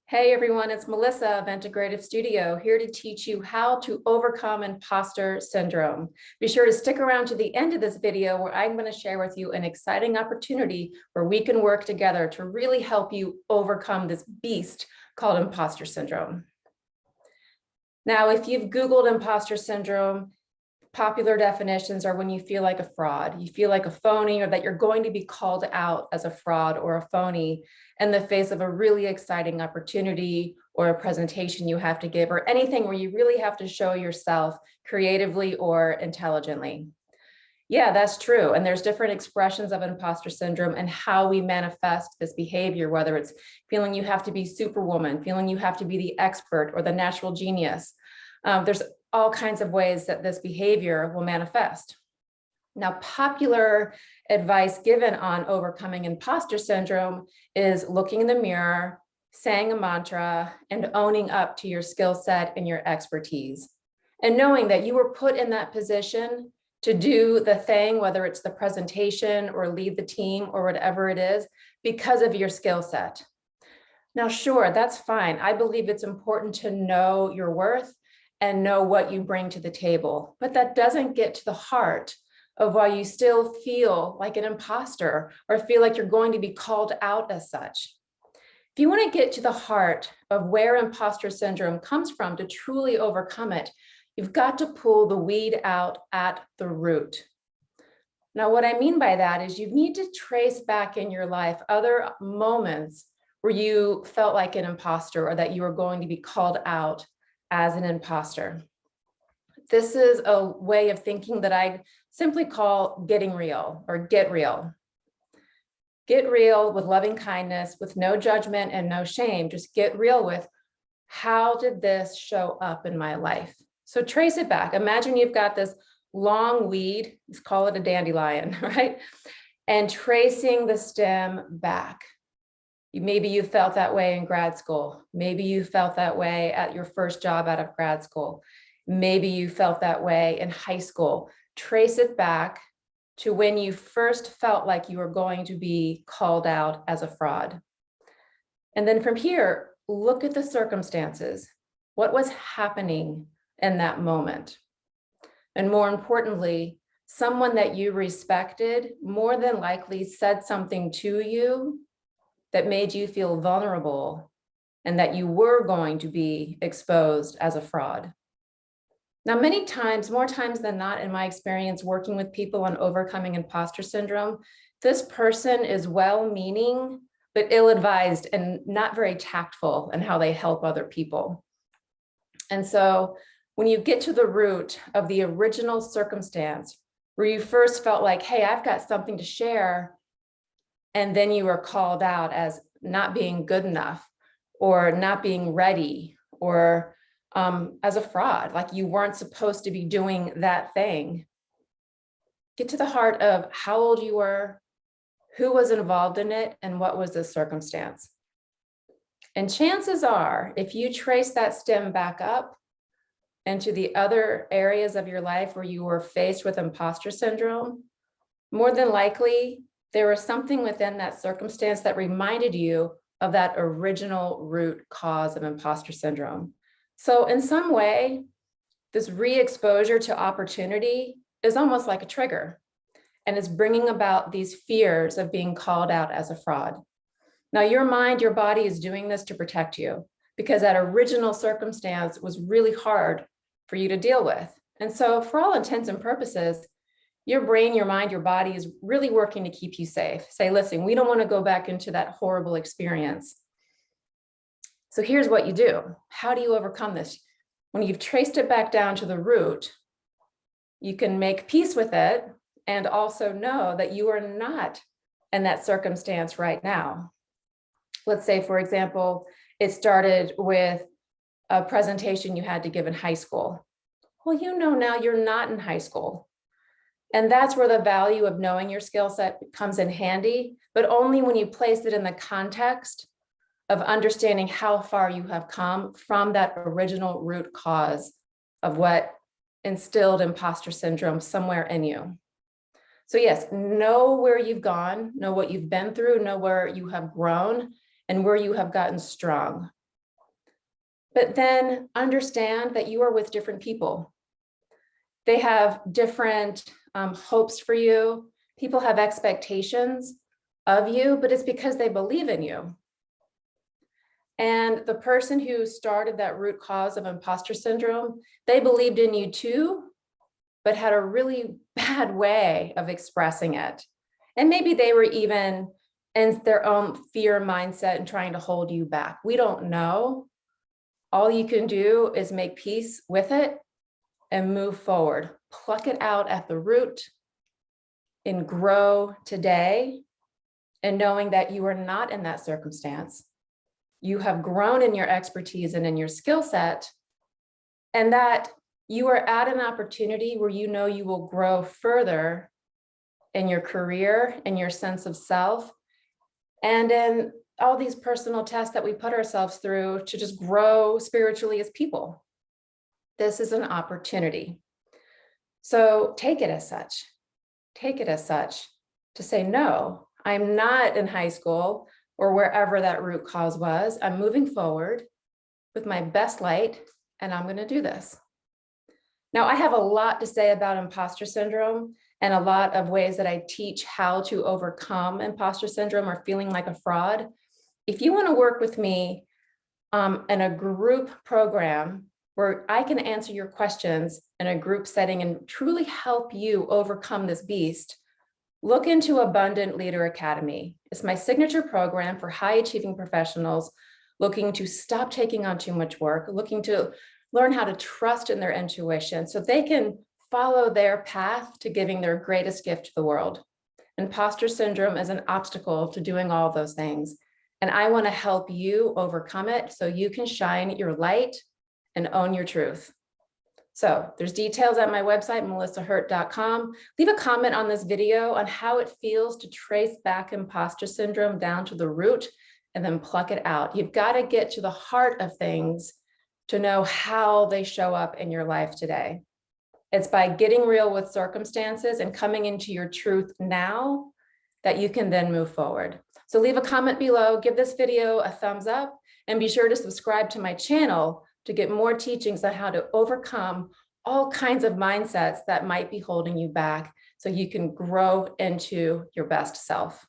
Hey everyone, it's Melissa of Integrative Studio here to teach you how to overcome imposter syndrome. Be sure to stick around to the end of this video where I'm going to share with you an exciting opportunity where we can work together to really help you overcome this beast called imposter syndrome. Now, if you've Googled imposter syndrome, popular definitions are when you feel like a fraud, you feel like a phony, or that you're going to be called out as a fraud or a phony in the face of a really exciting opportunity or a presentation you have to give, or anything where you really have to show yourself creatively or intelligently. Yeah, that's true. And there's different expressions of imposter syndrome and how we manifest this behavior, whether it's feeling you have to be superwoman, feeling you have to be the expert or the natural genius. There's all kinds of ways that this behavior will manifest. Now, popular advice given on overcoming imposter syndrome is looking in the mirror, saying a mantra, and owning up to your skill set and your expertise. And knowing that you were put in that position to do the thing, whether it's the presentation or lead the team or whatever it is, because of your skill set. Now, sure, that's fine. I believe it's important to know your worth and know what you bring to the table, but that doesn't get to the heart of why you still feel like an imposter or feel like you're going to be called out as such. If you want to get to the heart of where imposter syndrome comes from to truly overcome it, you've got to pull the weed out at the root. Now, what I mean by that is you need to trace back in your life other moments where you felt like an imposter or that you were going to be called out as an imposter. This is a way of thinking that I simply call getting real or get real. Get real with loving kindness, with no judgment and no shame. Just get real with how did this show up in my life? So trace it back. Imagine you've got this long weed, let's call it a dandelion, right? And tracing the stem back. Maybe you felt that way in grad school. Maybe you felt that way at your first job out of grad school. Maybe you felt that way in high school. Trace it back to when you first felt like you were going to be called out as a fraud. And then from here, look at the circumstances. What was happening in that moment? And more importantly, someone that you respected more than likely said something to you that made you feel vulnerable and that you were going to be exposed as a fraud. Now, many times, more times than not, in my experience working with people on overcoming imposter syndrome, this person is well-meaning, but ill-advised and not very tactful in how they help other people. And so when you get to the root of the original circumstance where you first felt like, hey, I've got something to share, and then you were called out as not being good enough or not being ready or as a fraud, like you weren't supposed to be doing that thing. Get to the heart of how old you were, who was involved in it, and what was the circumstance. And chances are, if you trace that stem back up into the other areas of your life where you were faced with imposter syndrome, more than likely, there was something within that circumstance that reminded you of that original root cause of imposter syndrome. So in some way, this re-exposure to opportunity is almost like a trigger and is bringing about these fears of being called out as a fraud. Now, your mind, your body is doing this to protect you because that original circumstance was really hard for you to deal with. And so for all intents and purposes, your brain, your mind, your body is really working to keep you safe. Say, listen, we don't want to go back into that horrible experience. So here's what you do. How do you overcome this? When you've traced it back down to the root, you can make peace with it and also know that you are not in that circumstance right now. Let's say, for example, it started with a presentation you had to give in high school. Well, you know now you're not in high school. And that's where the value of knowing your skill set comes in handy, but only when you place it in the context of understanding how far you have come from that original root cause of what instilled imposter syndrome somewhere in you. So yes, know where you've gone, know what you've been through, know where you have grown and where you have gotten strong. But then understand that you are with different people. They have different hopes for you. People have expectations of you, but it's because they believe in you. And the person who started that root cause of imposter syndrome, they believed in you too, but had a really bad way of expressing it. And maybe they were even in their own fear mindset and trying to hold you back. We don't know. All you can do is make peace with it and move forward. Pluck it out at the root and grow today, and knowing that you are not in that circumstance. You have grown in your expertise and in your skill set, and that you are at an opportunity where you know you will grow further in your career, in your sense of self, and in all these personal tests that we put ourselves through to just grow spiritually as people. This is an opportunity. So take it as such. Take it as such to say, no, I'm not in high school or wherever that root cause was. I'm moving forward with my best light, and I'm going to do this. Now, I have a lot to say about imposter syndrome and a lot of ways that I teach how to overcome imposter syndrome or feeling like a fraud. If you want to work with me in a group program where I can answer your questions in a group setting and truly help you overcome this beast, look into Abundant Leader Academy. It's my signature program for high achieving professionals looking to stop taking on too much work, looking to learn how to trust in their intuition so they can follow their path to giving their greatest gift to the world. Imposter syndrome is an obstacle to doing all those things. And I want to help you overcome it so you can shine your light and own your truth. So there's details at my website, melissahurt.com. Leave a comment on this video on how it feels to trace back imposter syndrome down to the root and then pluck it out. You've got to get to the heart of things to know how they show up in your life today. It's by getting real with circumstances and coming into your truth now that you can then move forward. So leave a comment below, give this video a thumbs up, and be sure to subscribe to my channel to get more teachings on how to overcome all kinds of mindsets that might be holding you back so you can grow into your best self.